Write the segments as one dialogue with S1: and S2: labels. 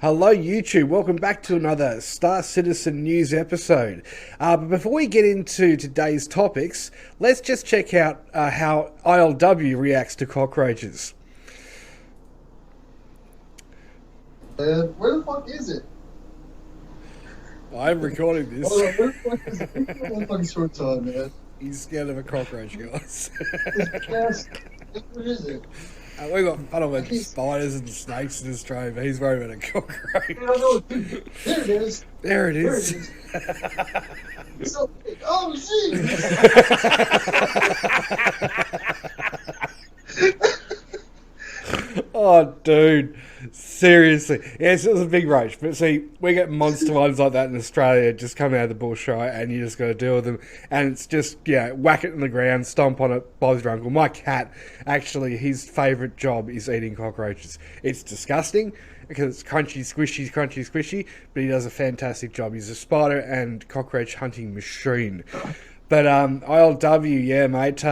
S1: Hello YouTube, welcome back to another Star Citizen News episode. But before we get into today's topics, let's just check out how ILW reacts to cockroaches.
S2: Where the fuck is it?
S1: I'm recording this.
S2: Hold on, where the fuck is it? What the fucking short time, man?
S1: He's scared of a cockroach, guys.
S2: Where is it?
S1: We got fun of spiders and snakes in his tray, but he's worried about a cockroach.
S2: I don't know. There it is.
S1: There it is.
S2: It's so big. Oh, shit.
S1: Oh, dude. Seriously. Yes, it was a big roach. But see, we get monster ones like that in Australia just come out of the bush, right? And you just got to deal with them. And it's just, whack it in the ground, stomp on it, Bob's your uncle. My cat, actually, his favourite job is eating cockroaches. It's disgusting because it's crunchy, squishy, but he does a fantastic job. He's a spider and cockroach hunting machine. But ILW, yeah, mate.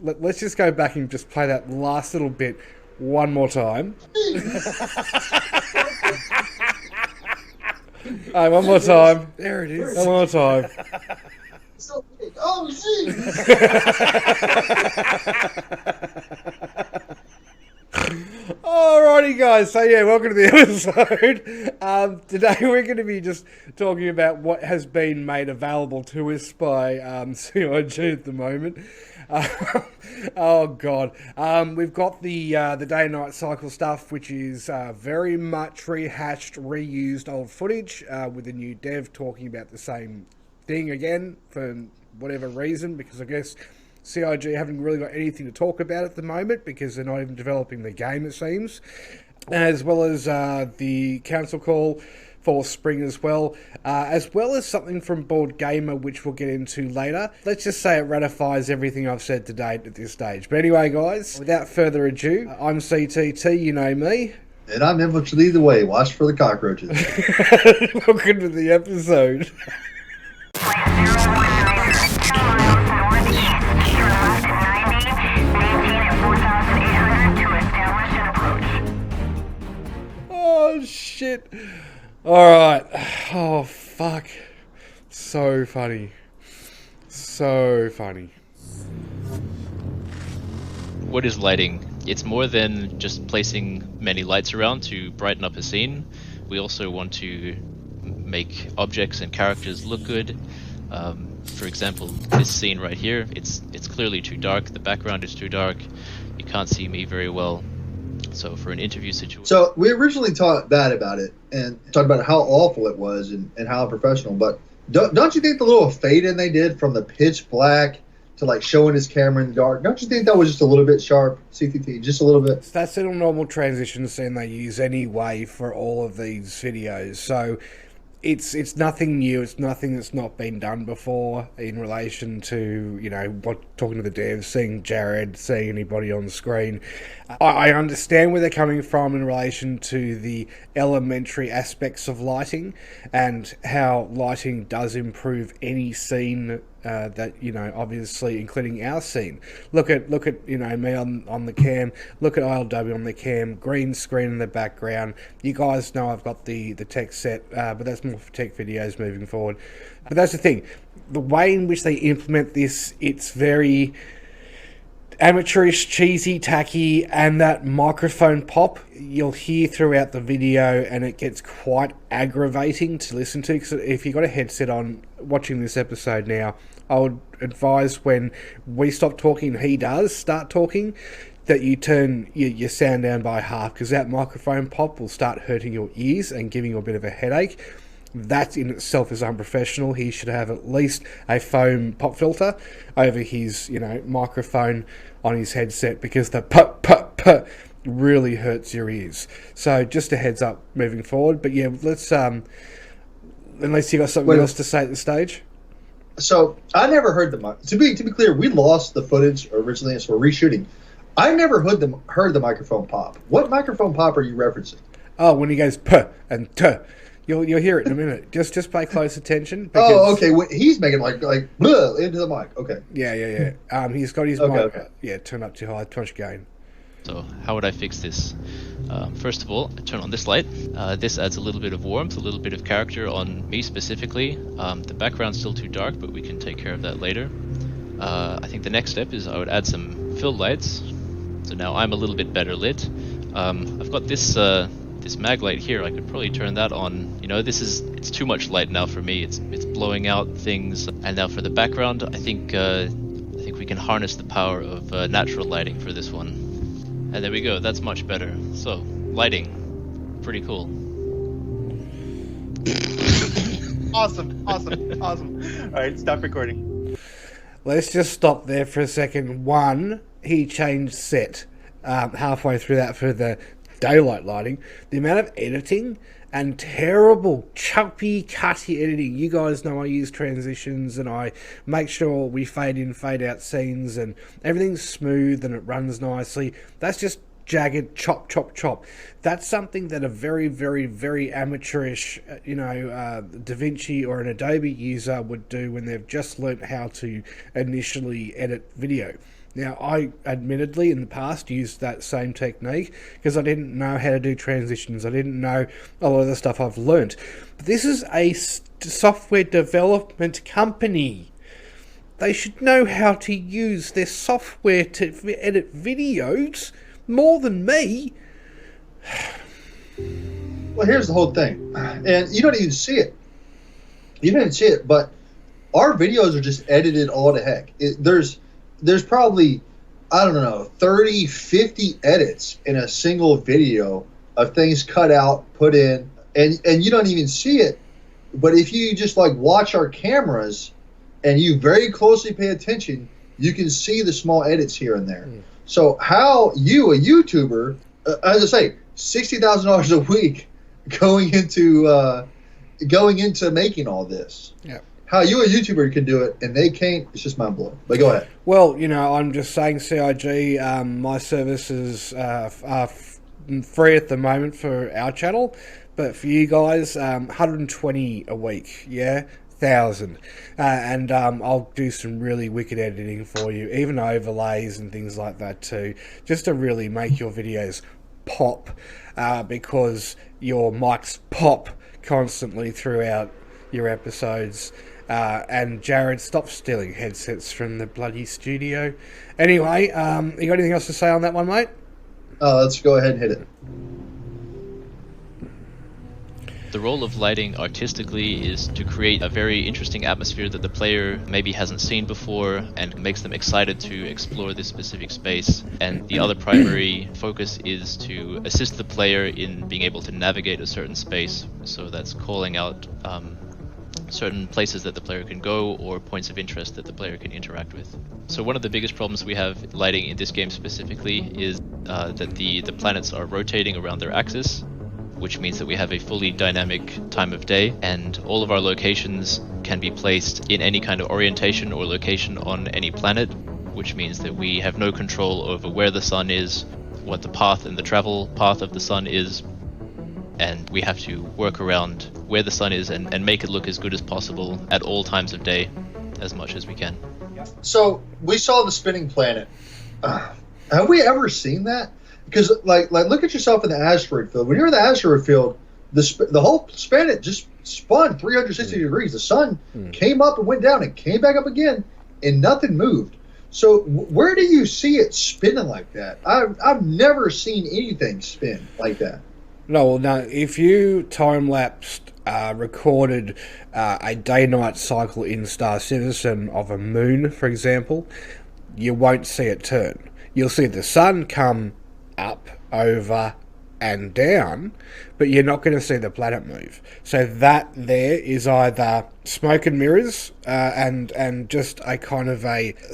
S1: Let's just go back and just play that last little bit one more time. One more time. There it is. One more time.
S2: So big. Oh, shit.
S1: Alrighty, guys. So yeah, welcome to the episode. Today we're going to be just talking about what has been made available to us by CIG at the moment. Oh god, we've got the day and night cycle stuff, which is very much rehashed, reused old footage with a new dev talking about the same thing again for whatever reason, because I guess CIG haven't really got anything to talk about at the moment because they're not even developing the game, it seems, as well as the council call for spring as well as something from Board Gamer, which we'll get into later. Let's just say it ratifies everything I've said to date at this stage. But anyway, guys, without further ado, I'm CTT, you know me.
S2: And I'm in which lead the way. Watch for the cockroaches.
S1: Welcome to the episode. Oh, shit. Alright. Oh, fuck. So funny. So funny.
S3: What is lighting? It's more than just placing many lights around to brighten up a scene. We also want to make objects and characters look good. For example, this scene right here, it's clearly too dark. The background is too dark. You can't see me very well. So for an interview situation...
S2: So we originally talked bad about it and talked about how awful it was and how unprofessional. But don't you think the little fade in they did from the pitch black to like showing his camera in the dark, don't you think that was just a little bit sharp, CTT? Just a little bit?
S1: That's a normal transition scene they use anyway for all of these videos. So it's nothing new. It's nothing that's not been done before in relation to, talking to the devs, seeing Jared, seeing anybody on the screen. I understand where they're coming from in relation to the elementary aspects of lighting and how lighting does improve any scene that, obviously including our scene. Look at me on the cam, look at ILW on the cam, green screen in the background. You guys know I've got the tech set, but that's more for tech videos moving forward. But that's the thing, the way in which they implement this, it's very amateurish, cheesy, tacky, and that microphone pop you'll hear throughout the video, and it gets quite aggravating to listen to, because if you've got a headset on watching this episode now, I would advise when we stop talking and he does start talking, that you turn your sound down by half, because that microphone pop will start hurting your ears and giving you a bit of a headache. That in itself is unprofessional. He should have at least a foam pop filter over his, microphone on his headset, because the put really hurts your ears. So just a heads up moving forward. But yeah, let's unless you got something else to say at the stage.
S2: So I never heard the to be clear, we lost the footage originally, so we're reshooting. I never heard the microphone pop. What microphone pop are you referencing?
S1: Oh, when he goes puh and tuh. You'll hear it in a minute. Just pay close attention.
S2: Oh, okay. He's making like blah, into the mic. Okay.
S1: Yeah. He's got his mic. Okay. Yeah, turn up too high, too much gain.
S3: So how would I fix this? First of all, I turn on this light. This adds a little bit of warmth, a little bit of character on me specifically. The background's still too dark, but we can take care of that later. I think the next step is I would add some fill lights. So now I'm a little bit better lit. I've got this this mag light here. I could probably turn that on. You know, it's too much light now for me. It's blowing out things. And now for the background, I think we can harness the power of natural lighting for this one. And there we go. That's much better. So lighting, pretty cool.
S4: Awesome. All right, stop recording.
S1: Let's just stop there for a second. One, he changed set halfway through that for the daylight lighting. The amount of editing and terrible choppy cutty editing. You guys know I use transitions and I make sure we fade in, fade out scenes and everything's smooth and it runs nicely. That's just jagged chop. That's something that a very, very, very amateurish, DaVinci or an Adobe user would do when they've just learnt how to initially edit video. Now, I admittedly in the past used that same technique because I didn't know how to do transitions. I didn't know a lot of the stuff I've learnt. But this is a software development company. They should know how to use their software to edit videos more than me.
S2: Well, here's the whole thing, and you don't even see it. You don't even see it, but our videos are just edited all to heck. There's probably, I don't know, 30, 50 edits in a single video of things cut out, put in, and you don't even see it. But if you just like watch our cameras and you very closely pay attention, you can see the small edits here and there. So how you, a YouTuber, as I say, $60,000 a week going into making all this.
S1: Yeah.
S2: How you, a YouTuber, can do it and they can't, it's just mind blowing. But go ahead.
S1: Well, I'm just saying CIG, my services are free at the moment for our channel, but for you guys, 120 a week, yeah? 1,000. And I'll do some really wicked editing for you, even overlays and things like that too, just to really make your videos pop, because your mics pop constantly throughout your episodes. And Jared, stop stealing headsets from the bloody studio. Anyway, you got anything else to say on that one, mate?
S2: Let's go ahead and hit it.
S3: The role of lighting artistically is to create a very interesting atmosphere that the player maybe hasn't seen before and makes them excited to explore this specific space. And the other primary focus is to assist the player in being able to navigate a certain space. So that's calling out certain places that the player can go or points of interest that the player can interact with. So one of the biggest problems we have lighting in this game specifically is that the planets are rotating around their axis, which means that we have a fully dynamic time of day, and all of our locations can be placed in any kind of orientation or location on any planet, which means that we have no control over where the sun is, what the path and the travel path of the sun is, and we have to work around where the sun is and make it look as good as possible at all times of day as much as we can.
S2: So we saw the spinning planet. Have we ever seen that? Because like look at yourself in the asteroid field. When you're in the asteroid field, the whole planet just spun 360 degrees. The sun came up and went down and came back up again, and nothing moved. So where do you see it spinning like that? I've never seen anything spin like that.
S1: No, if you time-lapsed, recorded a day-night cycle in Star Citizen of a moon, for example, you won't see it turn. You'll see the sun come up, over, and down, but you're not going to see the planet move. So that there is either smoke and mirrors, and just a kind of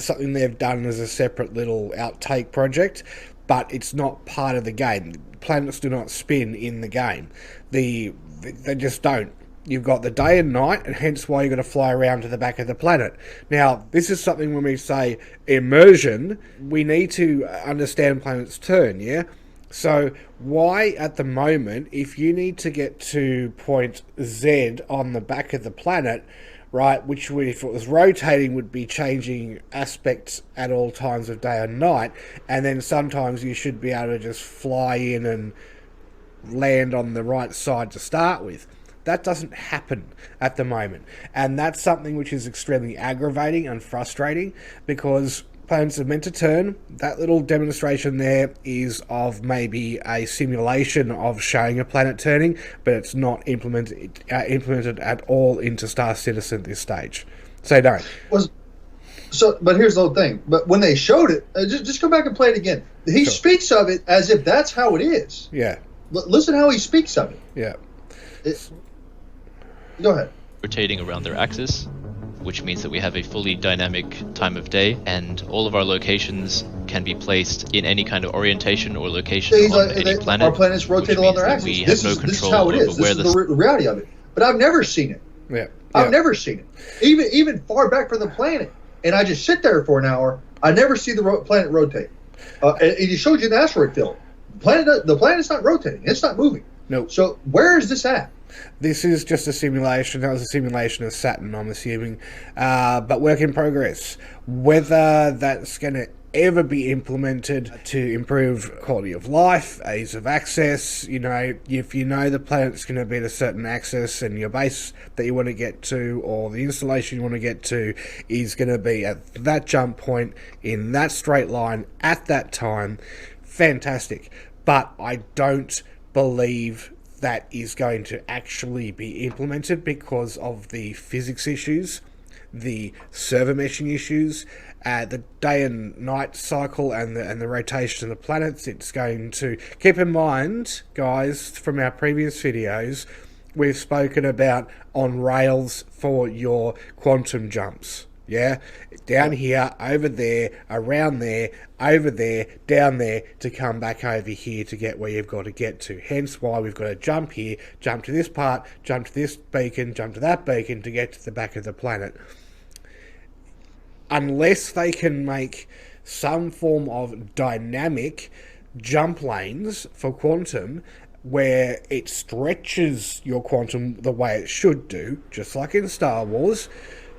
S1: something they've done as a separate little outtake project, but it's not part of the game. Planets do not spin in the game. They just don't. You've got the day and night, and hence why you've got to fly around to the back of the planet. Now, this is something when we say immersion, we need to understand planets turn, yeah? So why, at the moment, if you need to get to point Z on the back of the planet, right? Which, if it was rotating, would be changing aspects at all times of day and night. And then sometimes you should be able to just fly in and land on the right side to start with. That doesn't happen at the moment. And that's something which is extremely aggravating and frustrating, because planets are meant to turn. That little demonstration there is of maybe a simulation of showing a planet turning, but it's not implemented at all into Star Citizen at this stage. So no.
S2: But here's the whole thing. But when they showed it, just go back and play it again. He speaks of it as if that's how it is.
S1: Yeah.
S2: Listen how he speaks of it.
S1: Yeah.
S2: Go ahead.
S3: Rotating around their axis, which means that we have a fully dynamic time of day, and all of our locations can be placed in any kind of orientation or location on any planet.
S2: Our planets rotate along their axis. This is how it is. This is the reality of it. But I've never seen it.
S1: Yeah.
S2: I've never seen it. Even far back from the planet, and I just sit there for an hour. I never see the planet rotate. And he showed you in the asteroid field. The planet's not rotating. It's not moving.
S1: No.
S2: So where is this at?
S1: This is just a simulation. That was a simulation of Saturn, I'm assuming. But work in progress. Whether that's going to ever be implemented to improve quality of life, ease of access, if you know the planet's going to be at a certain axis and your base that you want to get to, or the installation you want to get to, is going to be at that jump point in that straight line at that time, fantastic. But I don't believe that is going to actually be implemented because of the physics issues, the server meshing issues, the day and night cycle, and the rotation of the planets. It's going to keep in mind, guys, from our previous videos, we've spoken about on rails for your quantum jumps. Yeah, down here, over there, around there, over there, down there, to come back over here to get where you've got to get to. Hence why we've got to jump here, jump to this part, jump to this beacon, jump to that beacon to get to the back of the planet. Unless they can make some form of dynamic jump lanes for quantum, where it stretches your quantum the way it should do, just like in Star Wars,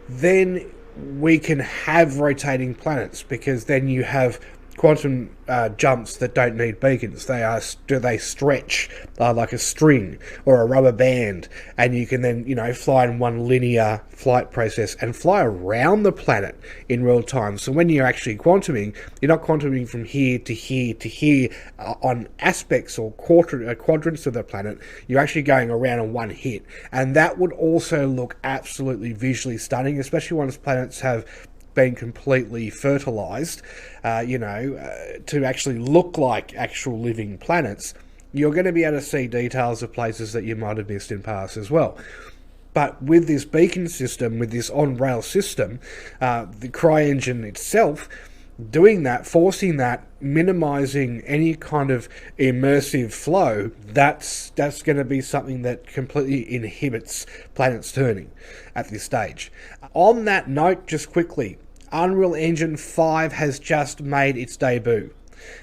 S1: then we can have rotating planets, because then you have quantum jumps that don't need beacons. They stretch like a string or a rubber band, and you can then fly in one linear flight process and fly around the planet in real time. So when you're actually quantuming, you're not quantuming from here to here to here on aspects or quadrants of the planet. You're actually going around in one hit, and that would also look absolutely visually stunning, especially once planets have been completely fertilized, to actually look like actual living planets. You're going to be able to see details of places that you might have missed in past as well. But with this beacon system, with this on-rail system, the CryEngine itself, doing that, forcing that, minimizing any kind of immersive flow, that's going to be something that completely inhibits planets turning at this stage. On that note, just quickly, Unreal Engine 5 has just made its debut.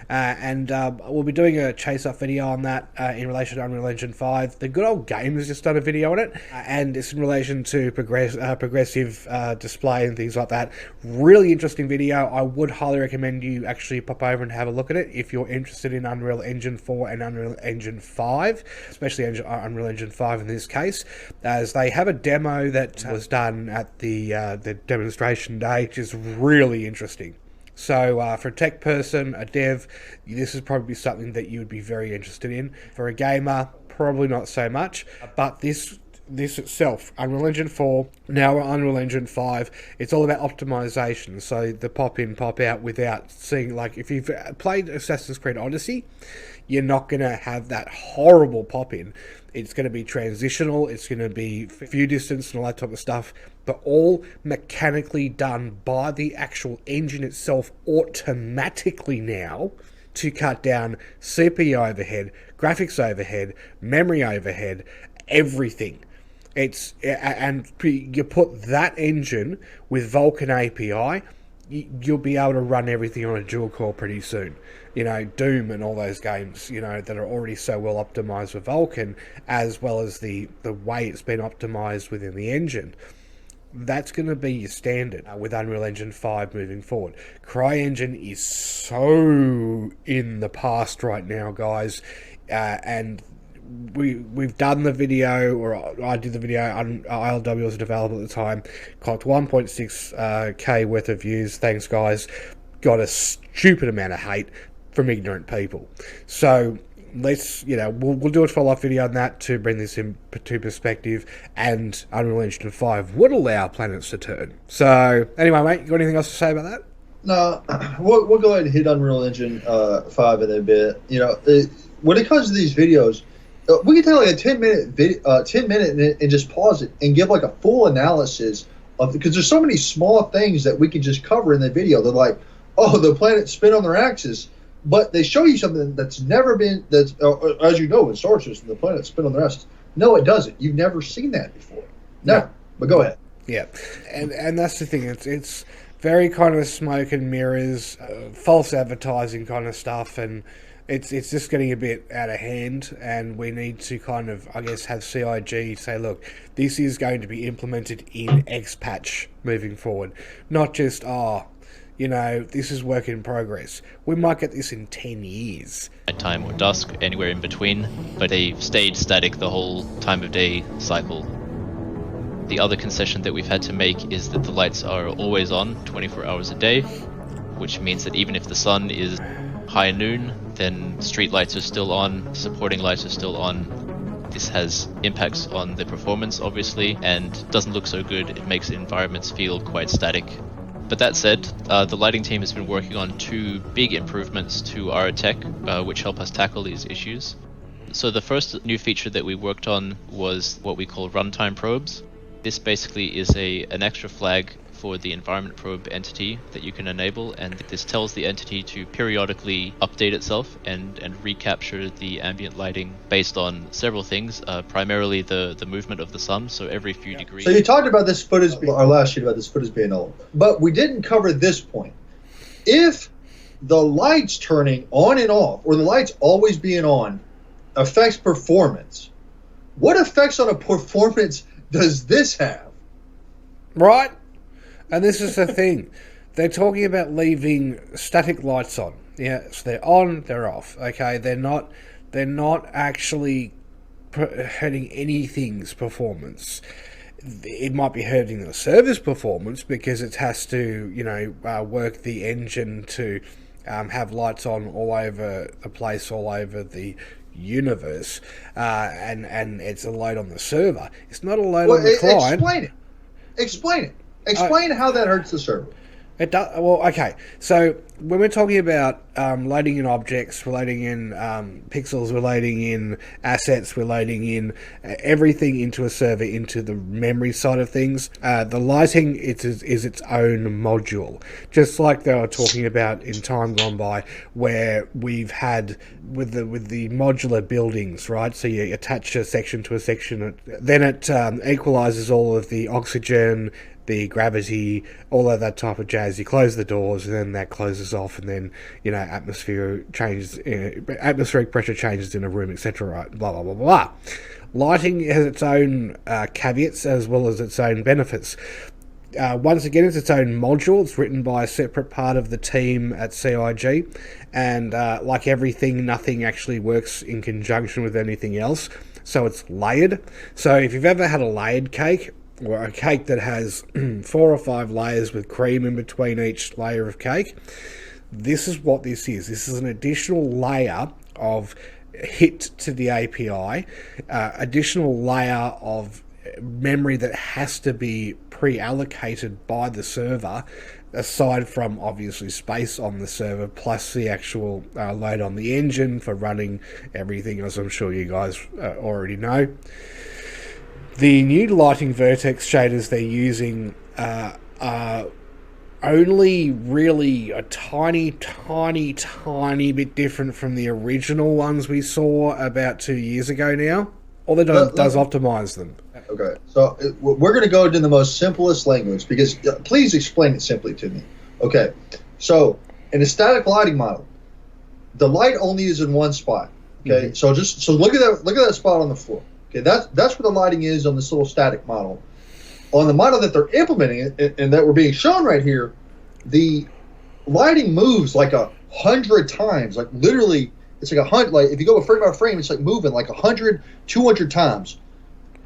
S1: And we'll be doing a chase-off video on that in relation to Unreal Engine 5. The Good Old Game has just done a video on it, and it's in relation to progressive display and things like that. Really interesting video. I would highly recommend you actually pop over and have a look at it if you're interested in Unreal Engine 4 and Unreal Engine 5, especially Unreal Engine 5 in this case, as they have a demo that was done at the demonstration day, which is really interesting. So for a tech person, a dev, this is probably something that you would be very interested in. For a gamer, probably not so much. But this itself, Unreal Engine 4, now Unreal Engine 5, it's all about optimization. So the pop in, pop out without seeing, like if you've played Assassin's Creed Odyssey, you're not going to have that horrible pop in. It's going to be transitional, it's going to be view distance and all that type of stuff, but all mechanically done by the actual engine itself automatically now, to cut down CPU overhead, graphics overhead, memory overhead, everything. And you put that engine with Vulkan API, you'll be able to run everything on a dual core pretty soon. Doom and all those games, that are already so well optimized with Vulkan, as well as the way it's been optimized within the engine. That's going to be your standard with Unreal Engine 5 moving forward. CryEngine is so in the past right now, guys, and we've done the video, or I did the video, ILW was a developer at the time, clocked 1.6k worth of views, thanks guys, got a stupid amount of hate from ignorant people. So let's, we'll do a follow-up video on that to bring this into perspective, and Unreal Engine 5 would allow planets to turn. So anyway, mate, you got anything else to say about that?
S2: No, we'll go ahead and hit Unreal Engine 5 in a bit. When it comes to these videos, we can take like a 10-minute video, 10 minute, and just pause it and give like a full analysis of, because there's so many small things that we can just cover in the video. They're like, oh, the planets spin on their axis, but they show you something that's never been, that's as you know in Star System, the planets spin on their axis. No, it doesn't. You've never seen that before. No, but go ahead.
S1: Yeah, and that's the thing. It's very kind of smoke and mirrors, false advertising kind of stuff, and it's just getting a bit out of hand, and we need to kind of, I guess, have CIG say, look, this is going to be implemented in X patch moving forward, not just, this is work in progress. We might get this in 10 years.
S3: Nighttime or dusk, anywhere in between, but they've stayed static the whole time of day cycle. The other concession that we've had to make is that the lights are always on, 24 hours a day, which means that even if the sun is high noon, then street lights are still on, supporting lights are still on. This has impacts on the performance, obviously, and doesn't look so good. It makes environments feel quite static. But that said, the lighting team has been working on 2 big improvements to our tech, which help us tackle these issues. So the first new feature that we worked on was what we call runtime probes. This basically is an extra flag for the environment probe entity that you can enable, and this tells the entity to periodically update itself and recapture the ambient lighting based on several things, primarily the movement of the sun, so every few degrees.
S2: So you talked about this footage, our last sheet about this footage being old, but we didn't cover this point. If the lights turning on and off, or the lights always being on, affects performance, what effects on a performance does this have?
S1: Right? And this is the thing. They're talking about leaving static lights on. Yeah, so they're on, they're off. Okay, they're not actually hurting anything's performance. It might be hurting the server's performance because it has to, work the engine to have lights on all over the place, all over the universe, and it's a load on the server. It's not a load on the client. Explain how that hurts the server. It does. Well, okay. So when we're talking about loading in objects, we're loading in pixels, we're loading in assets, we're loading in everything into a server, into the memory side of things. The lighting is its own module, just like they were talking about in time gone by, where we've had with the modular buildings, right? So you attach a section to a section, then it equalizes all of the oxygen, the gravity, all of that type of jazz. You close the doors, and then that closes off, and then atmospheric pressure changes in a room, etc. Right? Blah blah blah blah. Lighting has its own caveats as well as its own benefits. Once again, it's its own module. It's written by a separate part of the team at CIG, and like everything, nothing actually works in conjunction with anything else. So it's layered. So if you've ever had a layered cake, or a cake that has 4 or 5 layers with cream in between each layer of cake, this is what this is. This is an additional layer of hit to the API, additional layer of memory that has to be pre-allocated by the server, aside from obviously space on the server, plus the actual load on the engine for running everything, as I'm sure you guys already know. The new lighting vertex shaders they're using are only really a tiny bit different from the original ones we saw about 2 years ago now. All it does optimize them.
S2: Okay, so we're going to go into the most simplest language, because please explain it simply to me. Okay, so in a static lighting model, the light only is in one spot. Okay, so look at that spot on the floor. Okay, that's where the lighting is on this little static model. on the model that they're implementing it, and that we're being shown right here, the lighting moves like 100 times. Like literally, it's like 100. Like if you go frame by frame, it's like moving like 100, 200 times.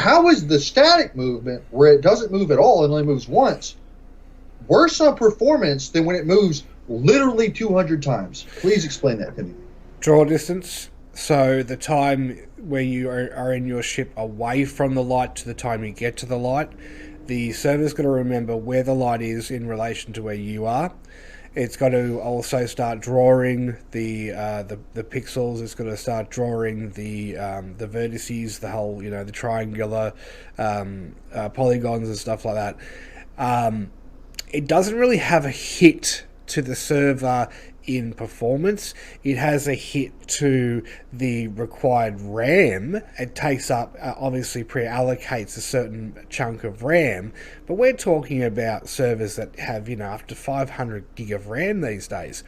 S2: How is the static movement, where it doesn't move at all and only moves once, worse on performance than when it moves literally 200 times? Please explain that to me.
S1: Draw distance. So the time where you are in your ship away from the light to the time you get to the light, the server's got to remember where the light is in relation to where you are. It's got to also start drawing the pixels. It's got to start drawing the vertices, the whole, the triangular polygons and stuff like that. It doesn't really have a hit to the server in performance. It has a hit to the required RAM. It takes up, obviously pre-allocates a certain chunk of RAM, but we're talking about servers that have, up to 500 gig of RAM these days.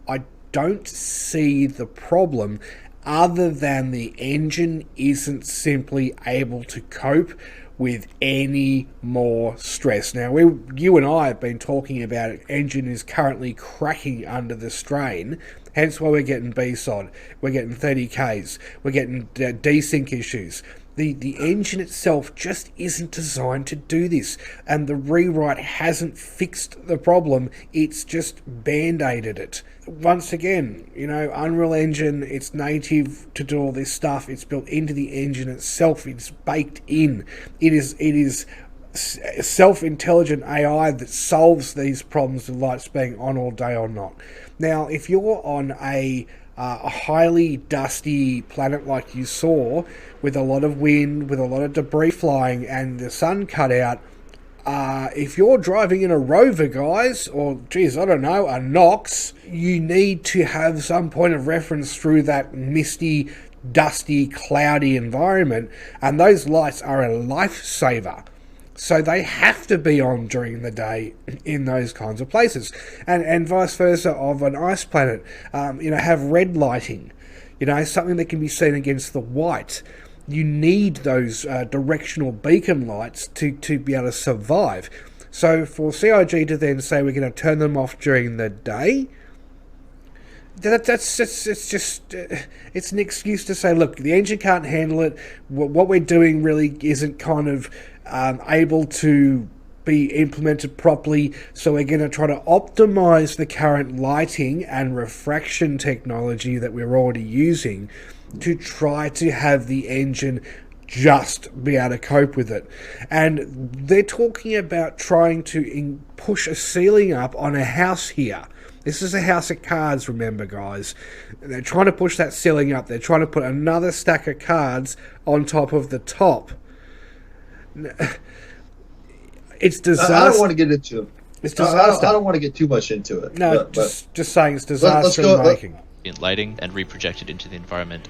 S1: I don't see the problem other than the engine isn't simply able to cope with any more stress. Now, you and I have been talking about it. Engine is currently cracking under the strain, hence why we're getting BSOD, we're getting 30Ks, we're getting desync issues. The engine itself just isn't designed to do this, and the rewrite hasn't fixed the problem, it's just band-aided it. Once again, Unreal Engine, it's native to do all this stuff, it's built into the engine itself, it's baked in. It is self-intelligent AI that solves these problems of lights being on all day or not. Now, if you're on a highly dusty planet like you saw, with a lot of wind, with a lot of debris flying, and the sun cut out, if you're driving in a Rover, guys, or a Nox, you need to have some point of reference through that misty, dusty, cloudy environment, and those lights are a lifesaver. So they have to be on during the day in those kinds of places. And vice versa of an ice planet, have red lighting, something that can be seen against the white. You need those directional beacon lights to be able to survive. So for CIG to then say we're going to turn them off during the day, it's an excuse to say, look, the engine can't handle it. What we're doing really isn't kind of able to be implemented properly, so we're going to try to optimize the current lighting and refraction technology that we're already using to try to have the engine just be able to cope with it. And they're talking about trying to push a ceiling up on a house here. This is a house of cards, remember, guys. They're trying to push that ceiling up. They're trying to put another stack of cards on top of the top. It's disaster. I
S2: don't want to get into it.
S1: It's disaster.
S2: I don't want to get too much into it.
S1: No, just saying it's disaster in making.
S3: Lighting and reprojected into the environment.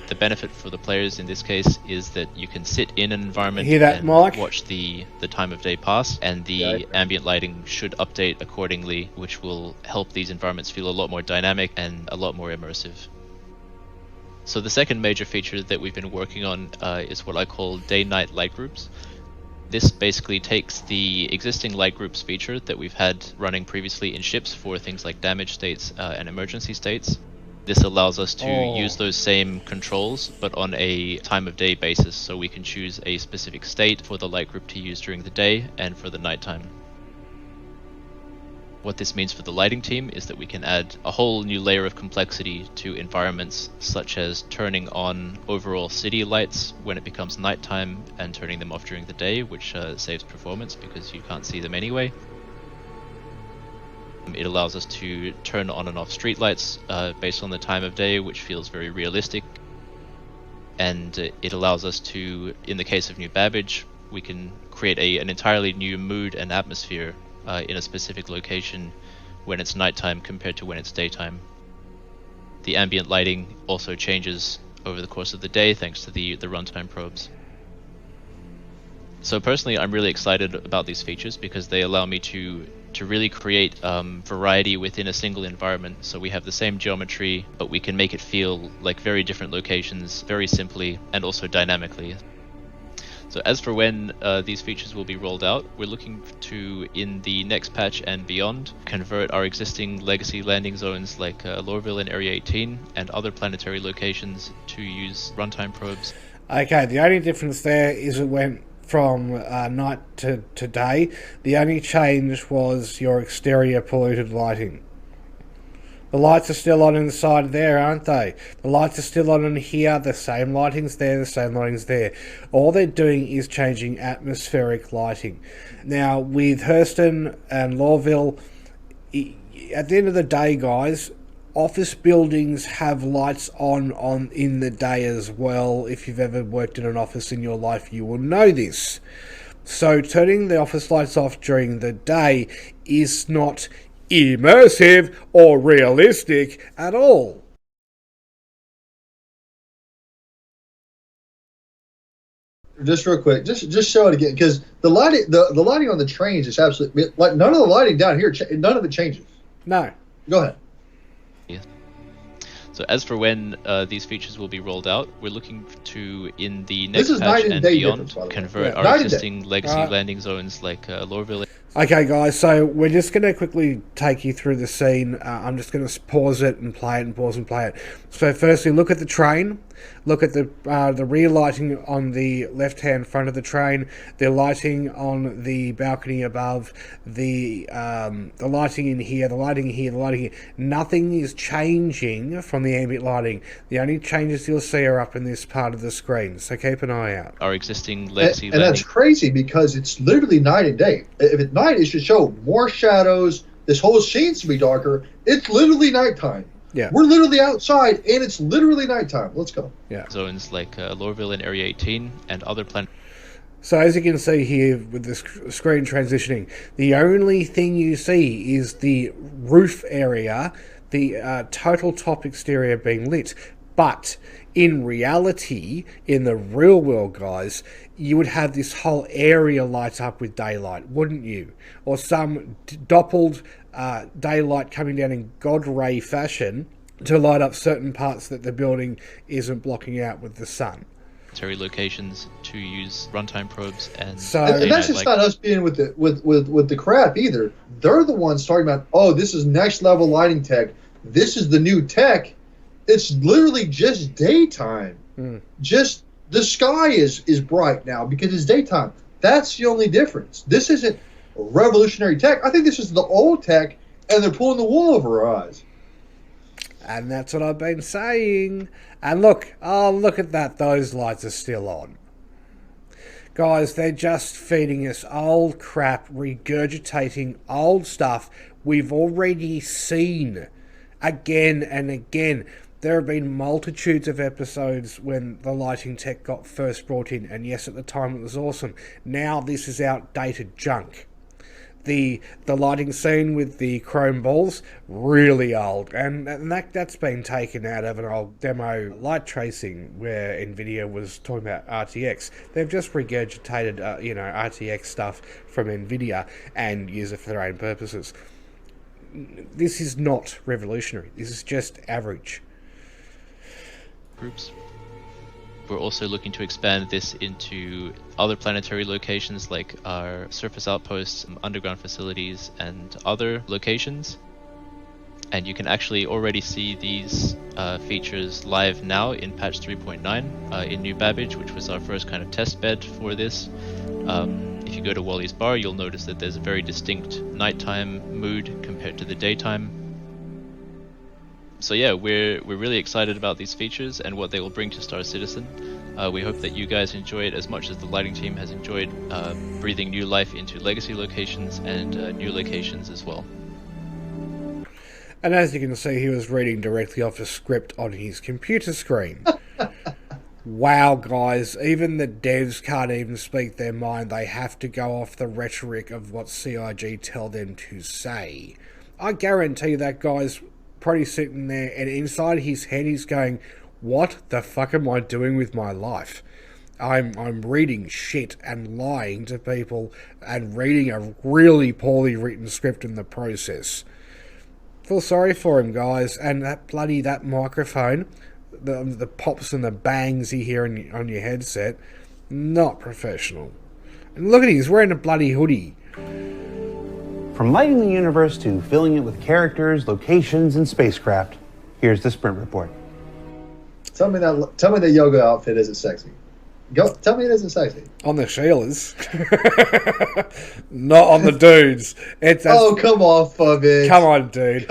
S3: The benefit for the players in this case is that you can sit in an environment and watch the time of day pass, and the ambient lighting should update accordingly, which will help these environments feel a lot more dynamic and a lot more immersive. So the second major feature that we've been working on is what I call day-night light groups. This basically takes the existing light groups feature that we've had running previously in ships for things like damage states and emergency states. This allows us to use those same controls, but on a time of day basis, so we can choose a specific state for the light group to use during the day and for the nighttime. What this means for the lighting team is that we can add a whole new layer of complexity to environments, such as turning on overall city lights when it becomes nighttime and turning them off during the day, which saves performance because you can't see them anyway. It allows us to turn on and off streetlights based on the time of day, which feels very realistic. And it allows us to, in the case of New Babbage, we can create an entirely new mood and atmosphere in a specific location when it's nighttime compared to when it's daytime. The ambient lighting also changes over the course of the day thanks to the runtime probes. So personally, I'm really excited about these features because they allow me to really create variety within a single environment. So we have the same geometry, but we can make it feel like very different locations very simply and also dynamically. So as for when these features will be rolled out, we're looking to, in the next patch and beyond, convert our existing legacy landing zones like Lorville and Area 18 and other planetary locations to use runtime probes.
S1: Okay, the only difference there is it went from night to day. The only change was your exterior polluted lighting. The lights are still on inside there, aren't they? The lights are still on in here, the same lighting's there, the same lighting's there. All they're doing is changing atmospheric lighting. Now, with Hurston and Lorville, at the end of the day, guys, office buildings have lights on in the day as well. If you've ever worked in an office in your life, you will know this. So turning the office lights off during the day is not immersive or realistic at all.
S2: Just real quick, just show it again, because the lighting on the trains is absolutely like none of the lighting down here, none of it changes.
S1: No.
S2: Go ahead.
S3: So as for when these features will be rolled out, we're looking to, in the next
S2: This is
S3: patch
S2: night and
S3: and
S2: day
S3: beyond,
S2: difference, by the way.
S3: convert
S2: Yeah,
S3: our
S2: night and
S3: existing
S2: day.
S3: legacy landing zones like Lorville.
S1: Okay, guys, so we're just going to quickly take you through the scene. I'm just going to pause it and play it and pause and play it. So firstly, look at the train. Look at the rear lighting on the left-hand front of the train, the lighting on the balcony above, the lighting in here, the lighting here, the lighting here. Nothing is changing from the ambient lighting. The only changes you'll see are up in this part of the screen, so keep an eye out.
S3: Our existing legacy
S2: And
S3: landing.
S2: that's crazy because it's literally night and day. If it's night, it should show more shadows. This whole scene should be darker. It's literally nighttime.
S1: Yeah.
S2: We're literally outside, and it's literally nighttime. Let's go.
S1: Yeah.
S3: Zones like Lorville and Area 18 and other planets.
S1: So as you can see here with the screen transitioning, the only thing you see is the roof area, the total top exterior being lit. But in reality, in the real world, guys, you would have this whole area light up with daylight, wouldn't you? Or some doppeled daylight coming down in God ray fashion to light up certain parts that the building isn't blocking out with the sun.
S3: Locations to use runtime probes and
S2: And that's just not us being with the crap either. They're the ones talking about, oh, this is next level lighting tech. This is the new tech. It's literally just daytime. Just the sky is bright now because it's daytime. That's the only difference. This isn't revolutionary tech. I think this is the old tech, and they're pulling the wool over our eyes.
S1: And that's what I've been saying. And look, oh, look at that. Those lights are still on. Guys, they're just feeding us old crap, regurgitating old stuff we've already seen again and again. There have been multitudes of episodes when the lighting tech got first brought in, and yes, at the time it was awesome. Now this is outdated junk. The lighting scene with the chrome balls, really old, and that's been taken out of an old demo light tracing where NVIDIA was talking about RTX. They've just regurgitated, RTX stuff from NVIDIA and use it for their own purposes. This is not revolutionary. This is just average.
S3: Groups. We're also looking to expand this into other planetary locations like our surface outposts, underground facilities, and other locations. And you can actually already see these features live now in patch 3.9 in New Babbage, which was our first kind of test bed for this. If you go to Wallys Bar, you'll notice that there's a very distinct nighttime mood compared to the daytime. So yeah, we're really excited about these features and what they will bring to Star Citizen. We hope that you guys enjoy it as much as the lighting team has enjoyed breathing new life into legacy locations and new locations as well.
S1: And as you can see, he was reading directly off a script on his computer screen. Wow, guys, even the devs can't even speak their mind. They have to go off the rhetoric of what CIG tell them to say. I guarantee that guy's probably sitting there, and inside his head he's going, what the fuck am I doing with my life? I'm reading shit and lying to people and reading a really poorly written script in the process. Feel sorry for him, guys. And that microphone, the pops and the bangs you hear on your headset, Not professional. And look at him, he's wearing a bloody hoodie.
S5: From lighting the universe to filling it with characters, locations, and spacecraft, here's the sprint report.
S2: Tell me that yoga outfit isn't sexy. Tell me it isn't sexy.
S1: On the Sheilas. Not on the dudes.
S2: Oh, come on, Fubby.
S1: Come on, dude.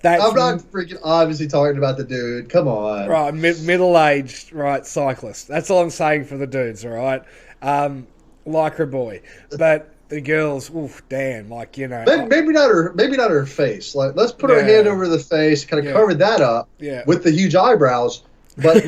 S2: I'm not freaking obviously talking about the dude. Come on.
S1: Right, middle-aged, right, cyclist. That's all I'm saying for the dudes, all right? Lycra boy. But the girls, oof, damn, like, you know.
S2: Maybe not her face. Like, let's put her hand over the face, kind of cover that up with the huge eyebrows. But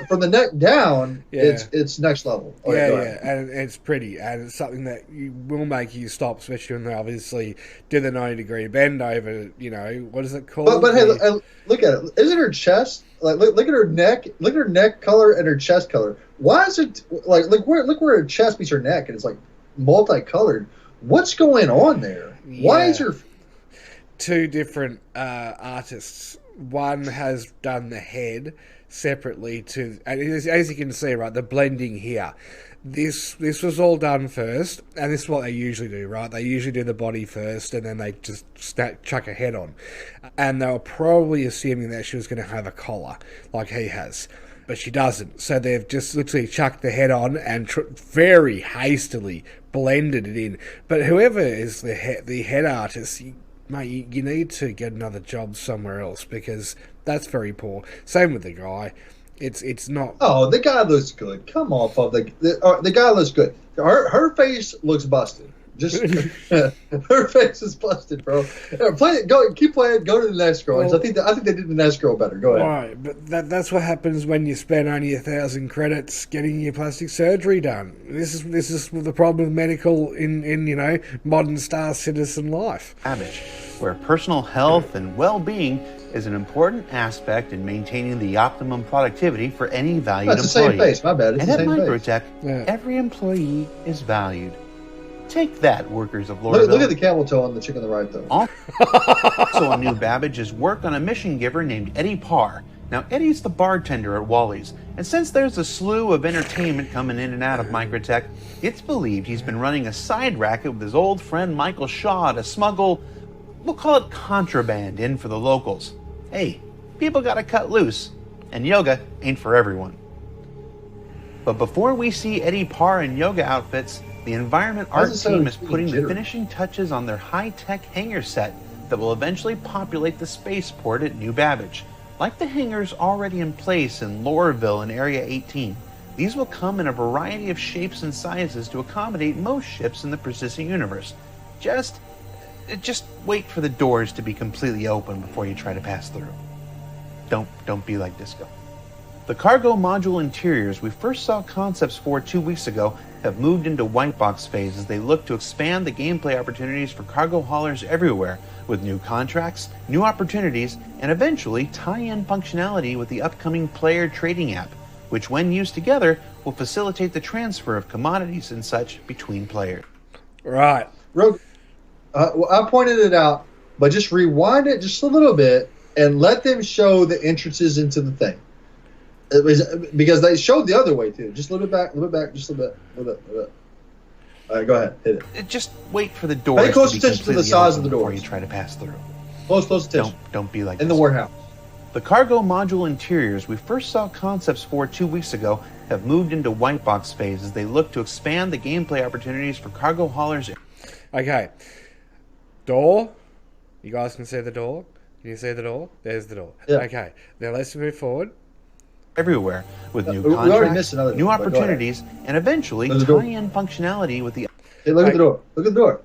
S2: from the neck down, it's next level. Okay,
S1: and it's pretty, and it's something that will make you stop, especially when they obviously do the 90-degree bend over. You know, what is it called?
S2: But hey, look at it. Isn't her chest like look at her neck? Look at her neck color and her chest color. Why is it like look where her chest meets her neck, and it's like multicolored. What's going on there? Why is her
S1: two different artists? One has done the head separately to, and as you can see, right, the blending here. This was all done first, and this is what they usually do, right? They usually do the body first, and then they just chuck a head on. And they were probably assuming that she was going to have a collar, like he has. But she doesn't. So they've just literally chucked the head on and very hastily blended it in. But whoever is the head artist, mate, you need to get another job somewhere else, because that's very poor. Same with the guy. It's not.
S2: Oh, the guy looks good. Come on, Pub. The guy looks good. Her face looks busted. Just her face is busted, bro. Keep playing. Go to the next girl. Well, I think they did the next girl better. Go ahead.
S1: All right, but that's what happens when you spend only 1,000 credits getting your plastic surgery done. This is the problem with medical in modern Star Citizen life.
S5: Savage, where personal health and well-being is an important aspect in maintaining the optimum productivity for any valued
S2: That's
S5: employee.
S2: The same face. My bad. It's
S5: and
S2: the
S5: at
S2: same
S5: Microtech,
S2: face.
S5: Every employee is valued. Take that, workers of Lorville.
S2: Look at the camel toe on the chick on the right, though.
S5: Also on New Babbage is work on a mission giver named Eddie Parr. Now, Eddie's the bartender at Wallys, and since there's a slew of entertainment coming in and out of Microtech, it's believed he's been running a side racket with his old friend Michael Shaw to smuggle, we'll call it contraband, in for the locals. Hey, people gotta cut loose, and yoga ain't for everyone. But before we see Eddie Parr in yoga outfits, the Environment Art team is putting the finishing touches on their high-tech hangar set that will eventually populate the spaceport at New Babbage. Like the hangars already in place in Lorville and Area 18, these will come in a variety of shapes and sizes to accommodate most ships in the persistent universe. Just wait for the doors to be completely open before you try to pass through. Don't be like Disco. The cargo module interiors we first saw concepts for 2 weeks ago have moved into white box phase as they look to expand the gameplay opportunities for cargo haulers everywhere, with new contracts, new opportunities, and eventually tie-in functionality with the upcoming player trading app, which when used together will facilitate the transfer of commodities and such between players.
S1: Right.
S2: I pointed it out, but just rewind it just a little bit and let them show the entrances into the thing. Because they showed the other way too. Just a little bit back, just a little bit. All right, go ahead, hit it.
S5: Just wait for the doors.
S2: Pay close
S5: to be
S2: attention to the size of the
S5: before
S2: doors
S5: you try to pass through.
S2: Close attention.
S5: Don't be like
S2: in
S5: this.
S2: The warehouse.
S5: The cargo module interiors we first saw concepts for 2 weeks ago have moved into white box phase as they look to expand the gameplay opportunities for cargo haulers.
S1: Okay, door. You guys can see the door. Can you see the door? There's the door.
S2: Yeah.
S1: Okay, now let's move forward.
S5: Everywhere with new contracts, new opportunities, and eventually tie-in functionality with the.
S2: Hey, look at the door. Look at the door.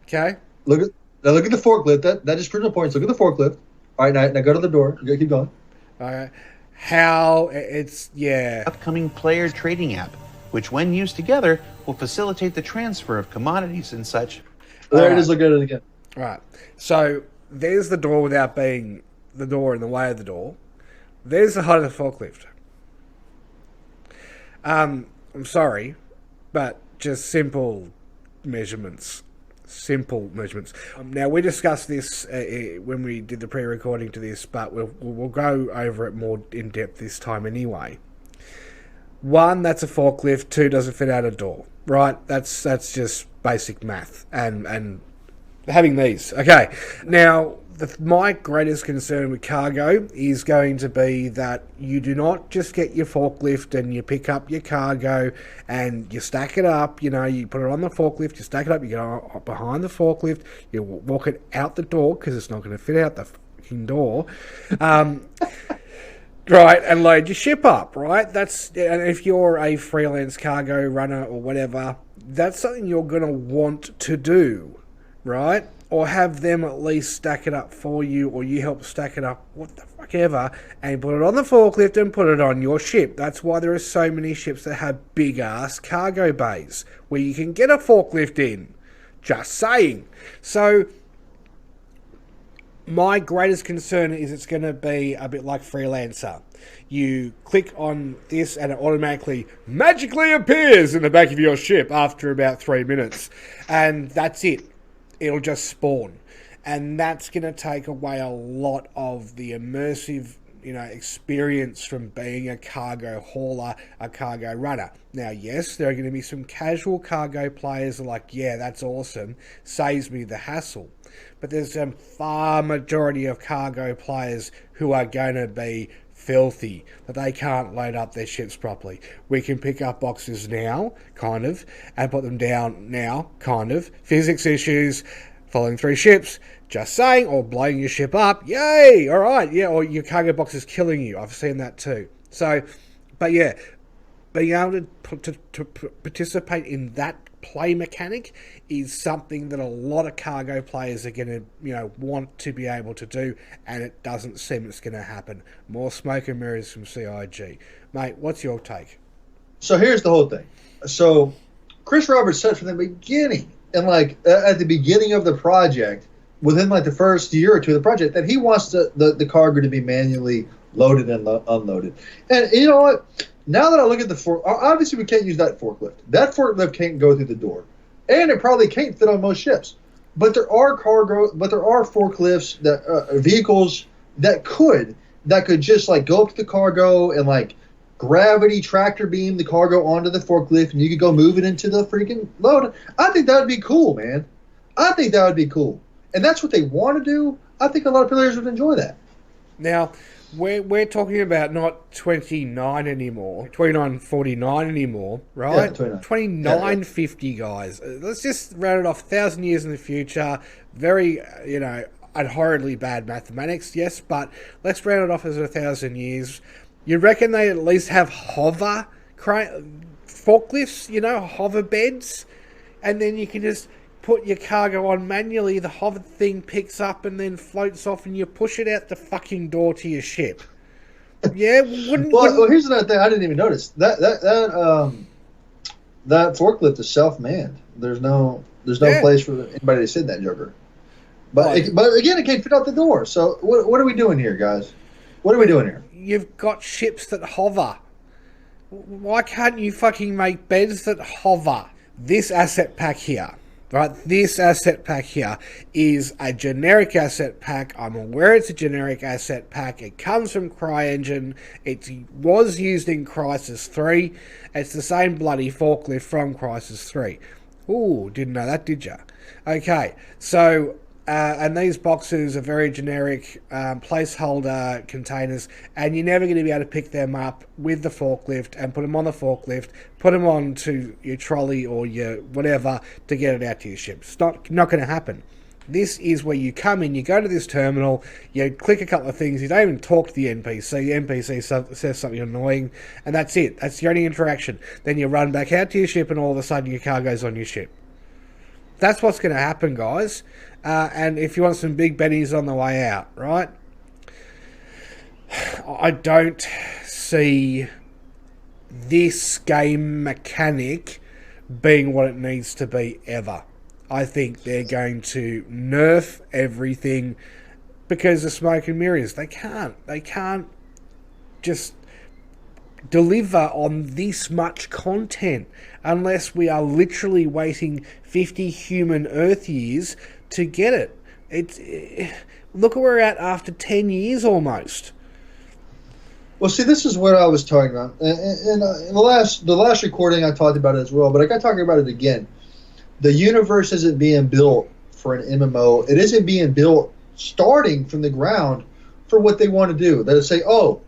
S1: Okay.
S2: Look at the forklift. That just proves the points. Look at the forklift. All right, now go to the door. You gotta keep going.
S1: All right. How it's
S5: upcoming player trading app, which when used together will facilitate the transfer of commodities and such.
S2: There it is. Look at it again.
S1: All right. So there's the door without being the door in the way of the door. There's the height of the forklift. I'm sorry, but just simple measurements. Now, we discussed this when we did the pre-recording to this, but we'll go over it more in depth this time anyway. One, that's a forklift. Two, doesn't fit out a door. Right? That's just basic math. And having these. Okay. Now, my greatest concern with cargo is going to be that you do not just get your forklift and you pick up your cargo and you stack it up. You know, you put it on the forklift, you stack it up, you go behind the forklift, you walk it out the door because it's not going to fit out the fucking door. Right, and load your ship up, right? And if you're a freelance cargo runner or whatever, that's something you're going to want to do, right? Or have them at least stack it up for you, or you help stack it up, what the fuck ever, and put it on the forklift and put it on your ship. That's why there are so many ships that have big-ass cargo bays, where you can get a forklift in. Just saying. So, my greatest concern is it's going to be a bit like Freelancer. You click on this and it automatically magically appears in the back of your ship after about 3 minutes. And that's it. It'll just spawn. And that's going to take away a lot of the immersive, experience from being a cargo hauler, a cargo runner. Now, yes, there are going to be some casual cargo players who are like, yeah, that's awesome, saves me the hassle. But there's a far majority of cargo players who are going to be filthy, that they can't load up their ships properly. We can pick up boxes now, kind of, and put them down now, kind of. Physics issues, following 3 ships, just saying, or blowing your ship up, yay, alright, yeah, or your cargo box is killing you. I've seen that too. So, but yeah, being able to participate in that play mechanic is something that a lot of cargo players are going to, want to be able to do, and it doesn't seem it's going to happen. More smoke and mirrors from CIG. Mate, what's your take?
S2: So here's the whole thing. So Chris Roberts said from the beginning, and at the beginning of the project, within the first year or two of the project, that he wants the cargo to be manually loaded and unloaded. And you know what? Now that I look at obviously we can't use that forklift. That forklift can't go through the door, and it probably can't fit on most ships. But there are forklifts that vehicles that could just go up to the cargo and gravity tractor beam the cargo onto the forklift, and you could go move it into the freaking load. I think that would be cool, man. I think that would be cool, and that's what they want to do. I think a lot of players would enjoy that.
S1: Now, we're talking about not 29 anymore, 2949 anymore, right? Yeah, 2950, guys. Let's just round it off 1,000 years in the future. Very, abhorrently bad mathematics, yes, but let's round it off as 1,000 years. You reckon they at least have hover forklifts, hover beds? And then you can just put your cargo on manually, the hover thing picks up and then floats off, and you push it out the fucking door to your ship. Yeah,
S2: Well, here's another thing I didn't even notice. That forklift is self-manned. There's no place for anybody to sit in that joker. But again, it can't fit out the door. So what are we doing here, guys? What are we doing here?
S1: You've got ships that hover. Why can't you fucking make beds that hover? This asset pack here. Right, this asset pack here is a generic asset pack. I'm aware it's a generic asset pack. It comes from CryEngine. It was used in Crysis 3. It's the same bloody forklift from Crysis 3. Ooh, didn't know that, did ya? Okay, so, and these boxes are very generic placeholder containers, and you're never going to be able to pick them up with the forklift and put them on the forklift, put them onto your trolley or your whatever to get it out to your ship. It's not going to happen. This is where you come in, you go to this terminal, you click a couple of things, you don't even talk to the NPC. The NPC says something annoying, and that's it. That's your only interaction. Then you run back out to your ship, and all of a sudden your cargo's on your ship. That's what's going to happen, guys. And if you want some big bennies on the way out, right? I don't see this game mechanic being what it needs to be ever. I think they're going to nerf everything because of smoke and mirrors. They can't just deliver on this much content unless we are literally waiting 50 human Earth years to get it. Look where we're at after 10 years almost.
S2: Well, see, this is what I was talking about. In the last recording, I talked about it as well, but I got talking about it again. The universe isn't being built for an MMO. It isn't being built starting from the ground for what they want to do. They say, oh,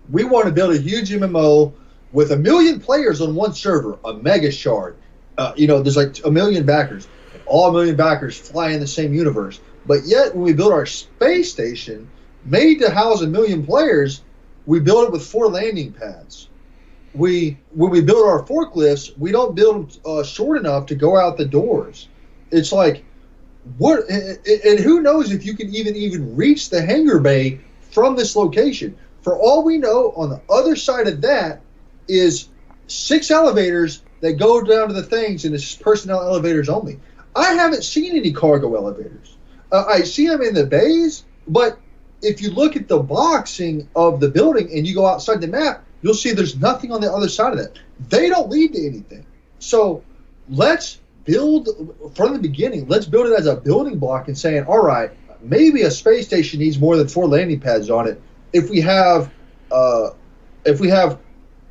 S2: we want to build a huge MMO with 1 million players on one server, a mega shard. There's like 1 million backers. All 1 million backers fly in the same universe. But yet, when we build our space station, made to house 1 million players, we build it with 4 landing pads. When we build our forklifts, we don't build them short enough to go out the doors. It's like, what? And who knows if you can even reach the hangar bay from this location? For all we know, on the other side of that is 6 elevators that go down to the things, and it's personnel elevators only. I haven't seen any cargo elevators. I see them in the bays, but if you look at the boxing of the building and you go outside the map, you'll see there's nothing on the other side of that. They don't lead to anything. So let's build from the beginning. Let's build it as a building block and saying, all right, maybe a space station needs more than 4 landing pads on it. If we have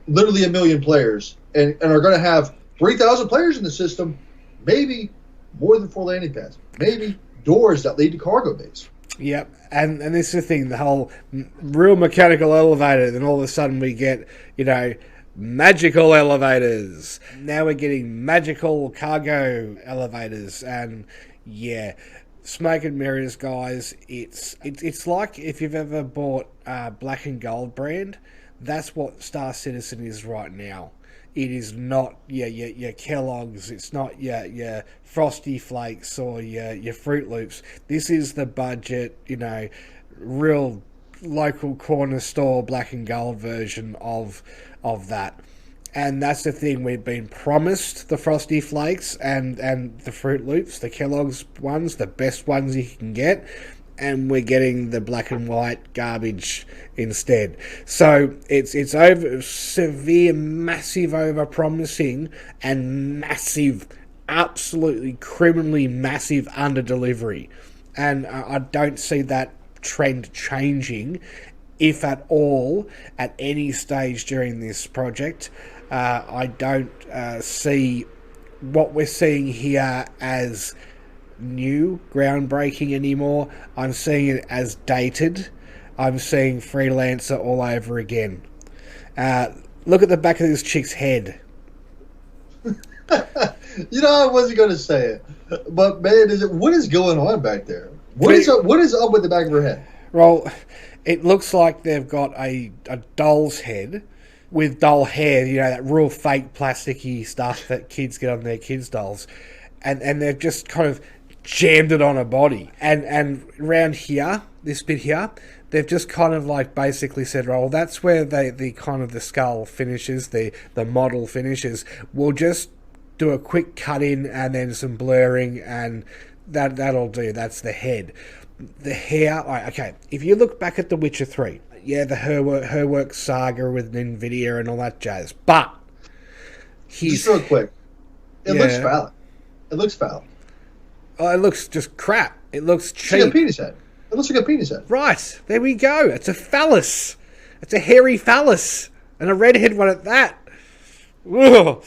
S2: literally 1 million players and are going to have 3,000 players in the system, maybe more than 4 landing pads, maybe doors that lead to cargo bays.
S1: Yep, and this is the thing, the whole real mechanical elevator, then all of a sudden we get, magical elevators. Now we're getting magical cargo elevators, and yeah, smoke and mirrors, guys. It's like if you've ever bought Black and Gold brand, that's what Star Citizen is right now. It is not your Kellogg's. It's not your Frosty Flakes or your Fruit Loops. This is the budget, real local corner store Black and Gold version of that. And that's the thing, we've been promised the Frosty Flakes and the Fruit Loops, the Kellogg's ones, the best ones you can get. And we're getting the black and white garbage instead. So it's over severe, massive over-promising and massive, absolutely criminally massive under-delivery. And I don't see that trend changing, if at all, at any stage during this project. I don't see what we're seeing here as new, groundbreaking anymore. I'm seeing it as dated. I'm seeing Freelancer all over again. Look at the back of this chick's head.
S2: I wasn't going to say it, but man, what is going on back there? What is up with the back of her head?
S1: Well, it looks like they've got a doll's head with doll hair, that real fake plasticky stuff that kids get on their kids' dolls, and they've just kind of jammed it on a body, and around here, this bit here, they've just kind of like basically said, well, that's where the kind of the skull finishes, the model finishes. We'll just do a quick cut in and then some blurring, and that'll do. That's the head. The hair, okay, if you look back at The Witcher 3, the her work saga with NVIDIA and all that jazz, but
S2: just real quick, it looks foul. It looks foul.
S1: Oh, it looks just crap. It looks cheap.
S2: It's like a penis head. It looks like a penis head.
S1: Right, there we go. It's a phallus. It's a hairy phallus. And a redhead one at that. Ugh.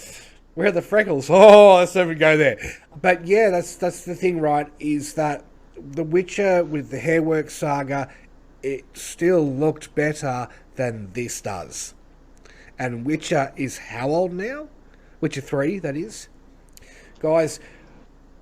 S1: Where are the freckles? Oh, let's never go there. But yeah, that's the thing, right, is that The Witcher with the hairwork saga, it still looked better than this does. And Witcher is how old now? Witcher 3, that is. Guys,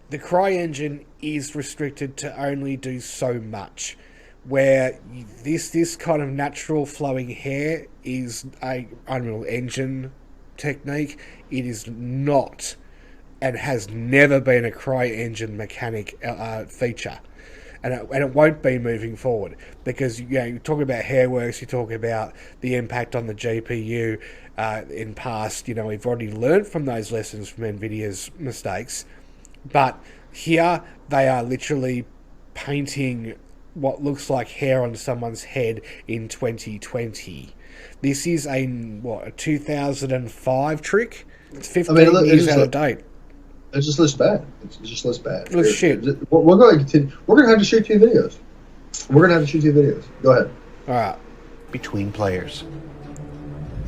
S1: the CryEngine is restricted to only do so much, where this kind of natural flowing hair is a Unreal Engine technique. It is not, and has never been, a CryEngine mechanic feature, and it won't be moving forward, because you talk about hairworks, you talk about the impact on the GPU in past. We've already learned from those lessons from NVIDIA's mistakes. But here they are literally painting what looks like hair on someone's head in 2020. This is a 2005 trick? It's 15 years out of date.
S2: It just looks bad. It just looks bad.
S1: It looks shit.
S2: We're going to continue. We're going to have to shoot 2 videos. Go ahead.
S1: All right.
S5: between players.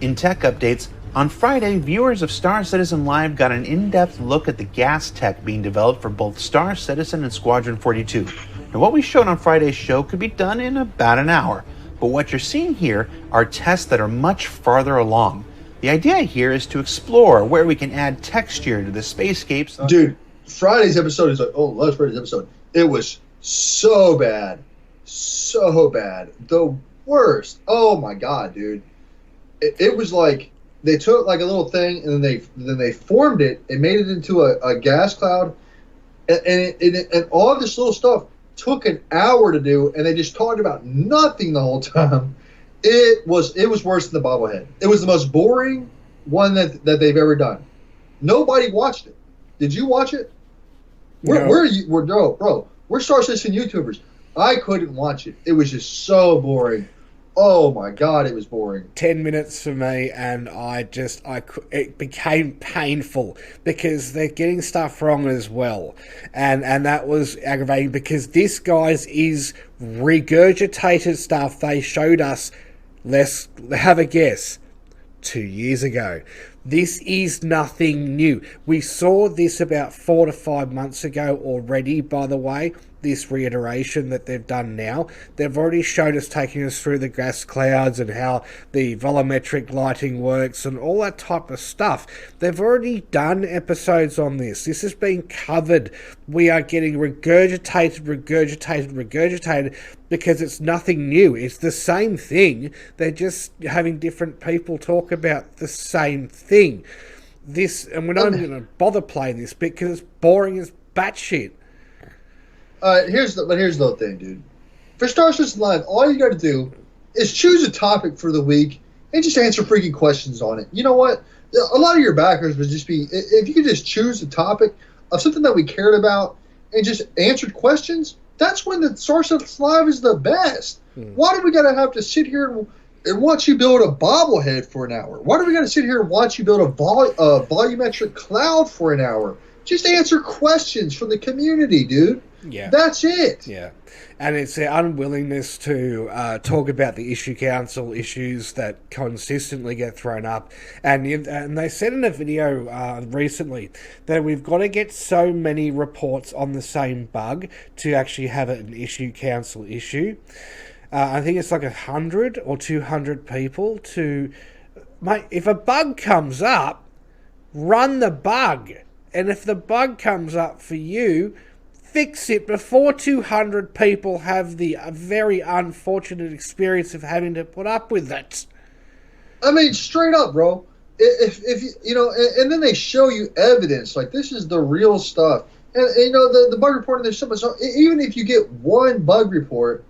S5: In tech updates, on Friday, viewers of Star Citizen Live got an in-depth look at the gas tech being developed for both Star Citizen and Squadron 42. Now, what we showed on Friday's show could be done in about an hour, but what you're seeing here are tests that are much farther along. The idea here is to explore where we can add texture to the spacescapes.
S2: Dude, Friday's episode is like, last Friday's episode. It was so bad. So bad. The worst. Oh my God, dude. It was like they took like a little thing and then they formed it and made it into a gas cloud, and all of this little stuff took an hour to do, and they just talked about nothing the whole time. It was worse than the bobblehead. It was the most boring one that they've ever done. Nobody watched it. Did you watch it?
S1: No.
S2: We're Star Citizen YouTubers. I couldn't watch it. It was just so boring. Oh my God, it was boring.
S1: 10 minutes for me, and it became painful because they're getting stuff wrong as well. And that was aggravating because this, guys, is regurgitated stuff they showed us, let's have a guess, 2 years ago. This is nothing new. We saw this about 4 to 5 months ago already, by the way. This reiteration that they've done now. They've already showed us, taking us through the gas clouds and how the volumetric lighting works and all that type of stuff. They've already done episodes on this. This has been covered. We are getting regurgitated because it's nothing new. It's the same thing. They're just having different people talk about the same thing. And we're not even going to bother playing this bit because it's boring as batshit.
S2: Here's the thing, dude. For Star Citizen Live, all you got to do is choose a topic for the week and just answer freaking questions on it. You know what? A lot of your backers would just be, if you could just choose a topic of something that we cared about and just answered questions, that's when the Star Citizen Live is the best. Why do we got to have to sit here and watch you build a bobblehead for an hour? Why do we got to sit here and watch you build a volumetric cloud for an hour? Just answer questions from the community, dude.
S1: Yeah.
S2: That's it.
S1: Yeah. And it's their unwillingness to talk about the issue council issues that consistently get thrown up. And they said in a video recently that we've got to get so many reports on the same bug to actually have an issue council issue. I think it's like 100 or 200 people to... Mate, if a bug comes up, run the bug. And if the bug comes up for you, fix it before 200 people have the very unfortunate experience of having to put up with it.
S2: I mean, straight up, bro. If you know, and then they show you evidence like this is the real stuff. And you know, the bug report, and there's something. So even if you get one bug report,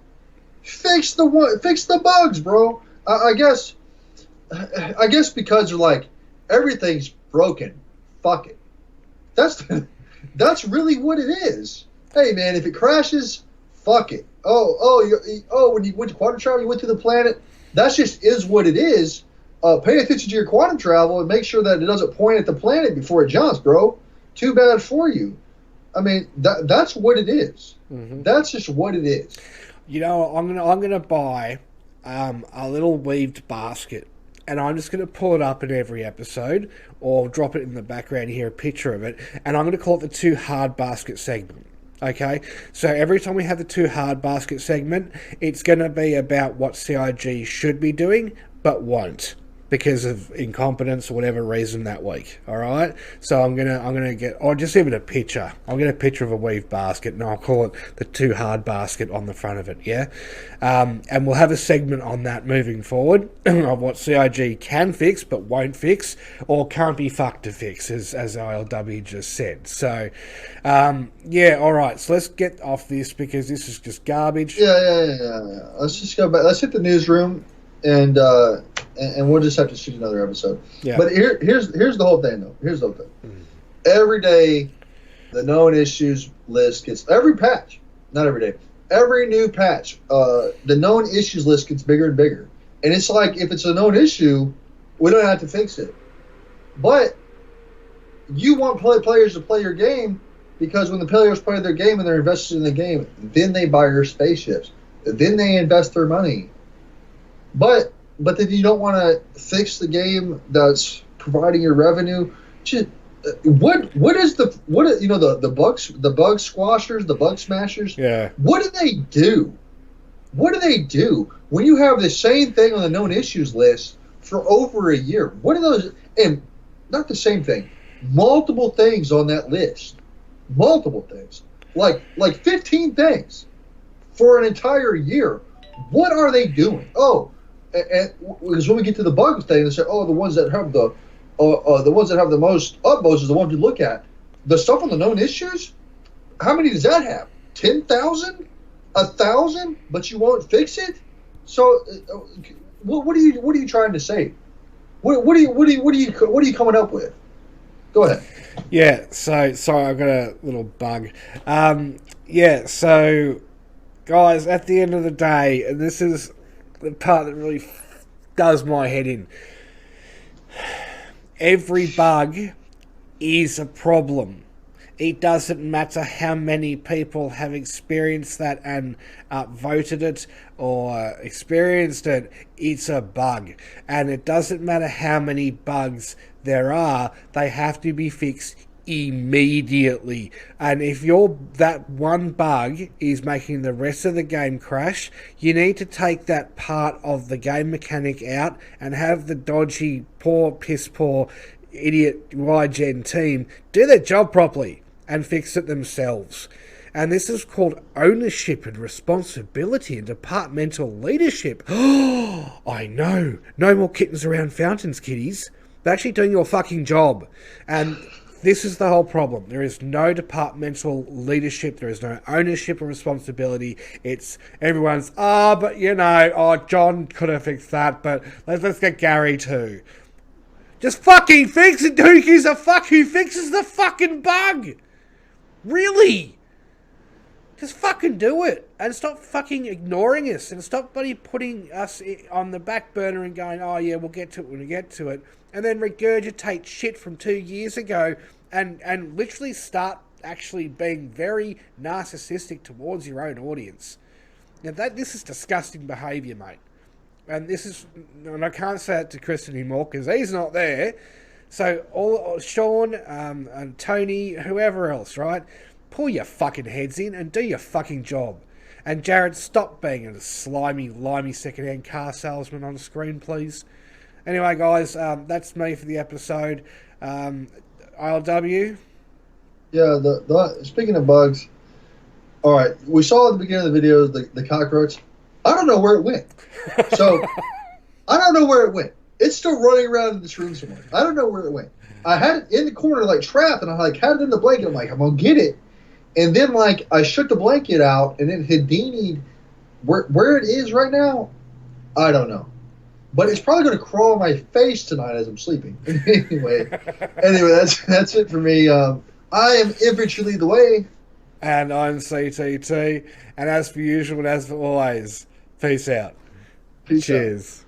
S2: fix the bugs, bro. I guess because they're like everything's broken. Fuck it. That's really what it is. Hey man, if it crashes, fuck it. When you went to quantum travel, you went to the planet. That just is what it is. Pay attention to your quantum travel and make sure that it doesn't point at the planet before it jumps, bro. Too bad for you. I mean, that's what it is. Mm-hmm. That's just what it is.
S1: You know, I'm gonna buy a little weaved basket. And I'm just going to pull it up in every episode or drop it in the background here, a picture of it. And I'm going to call it the Too Hard Basket segment. Okay? So every time we have the Too Hard Basket segment, it's going to be about what CIG should be doing, but won't. Because of incompetence or whatever reason that week. Alright? So I'm gonna get, or just even a picture. I'll get a picture of a weave basket and I'll call it the Too Hard Basket on the front of it, yeah? And we'll have a segment on that moving forward of what CIG can fix but won't fix or can't be fucked to fix, as ILW just said. So, yeah, alright, so let's get off this because this is just garbage.
S2: Yeah. Let's just go back. Let's hit the newsroom and we'll just have to shoot another episode. Yeah. But here's the whole thing, though. Here's the whole thing. Every day, the known issues list gets... Every patch. Not every day. Every new patch, the known issues list gets bigger and bigger. And it's like, if it's a known issue, we don't have to fix it. But you want players to play your game because when the players play their game and they're invested in the game, then they buy your spaceships. Then they invest their money. but then you don't want to fix the game that's providing your revenue. Just, what is the bug squashers, the bug smashers?
S1: Yeah.
S2: What do they do? What do they do when you have the same thing on the known issues list for over a year? What are those? And not the same thing, multiple things on that list, multiple things, like 15 things for an entire year. What are they doing? Oh, and because when we get to the bug thing, they say, oh, the ones that have the most utmost is the ones you look at. The stuff on the known issues, how many does that have? 10,000, 1,000, but you won't fix it. So, what are you trying to say? What are you coming up with? Go ahead.
S1: Yeah. So sorry, I got a little bug. Yeah. So, guys, at the end of the day, and this is the part that really does my head in. Every bug is a problem. It doesn't matter how many people have experienced that and voted it or experienced it, it's a bug. And it doesn't matter how many bugs there are, they have to be fixed immediately. And if that one bug is making the rest of the game crash, you need to take that part of the game mechanic out and have the dodgy, piss poor, idiot YGen team do their job properly and fix it themselves. And this is called ownership and responsibility and departmental leadership. Oh, I know. No more kittens around fountains, kiddies. They're actually doing your fucking job. And this is the whole problem. There is no departmental leadership. There is no ownership or responsibility. It's everyone's, John could have fixed that, but let's get Gary too. Just fucking fix it. Who gives a fuck who fixes the fucking bug? Really? Just fucking do it. And stop fucking ignoring us. And stop putting us on the back burner and going, oh yeah, we'll get to it when we get to it. And then regurgitate shit from 2 years ago and literally start actually being very narcissistic towards your own audience. Now this is disgusting behaviour, mate. And I can't say it to Chris anymore because he's not there. So Sean and Tony, whoever else, right? Pull your fucking heads in and do your fucking job. And Jared, stop being a slimy, limey second-hand car salesman on screen, please. Anyway, guys, that's me for the episode. ILW?
S2: Yeah, speaking of bugs, all right, we saw at the beginning of the video the cockroach. I don't know where it went. So, I don't know where it went. It's still running around in this room somewhere. I don't know where it went. I had it in the corner, trapped, and I had it in the blanket. I'm like, I'm going to get it. And then, I shook the blanket out, and it Houdini'd. Where it is right now, I don't know. But it's probably going to crawl on my face tonight as I'm sleeping. anyway, that's it for me. I am Infantry Lead the Way.
S1: And I'm CTT. And as per usual and as always, peace out.
S2: Peace
S1: Cheers.
S2: out.